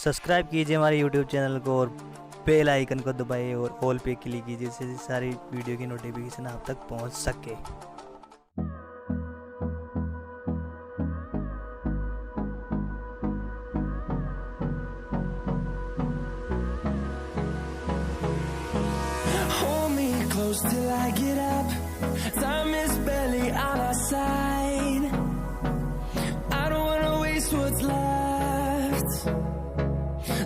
Subscribe कीजिए हमारे YouTube channel को और बेल आइकन को दबाइए और ऑल पे क्लिक कीजिए जिससे सारी वीडियो की नोटिफिकेशन आप तक पहुंच सके। Till I get up, time is barely on our side. I don't wanna waste what's left.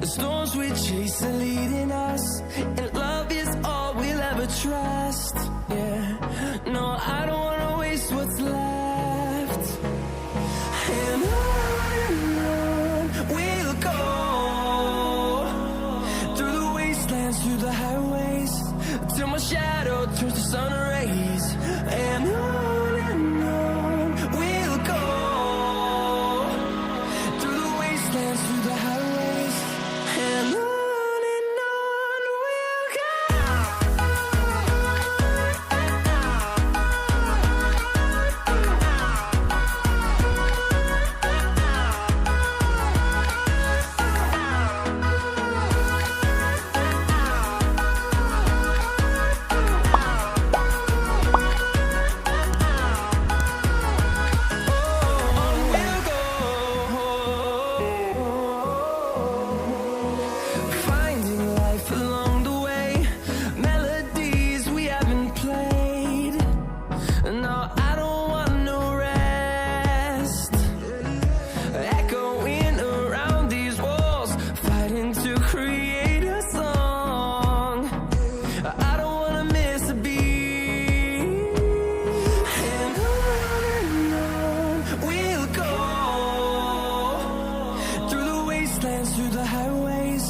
The storms we chase are leading us, and love is all we'll ever trust. Yeah, no, I don't wanna waste what's left. And on we'll go, through the wastelands, through the highways, till my shadow turns to sun rays. And on we'll go, through the wastelands, through the highways. And on we'll go. Through the highways,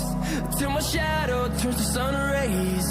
till my shadow turns to sun rays.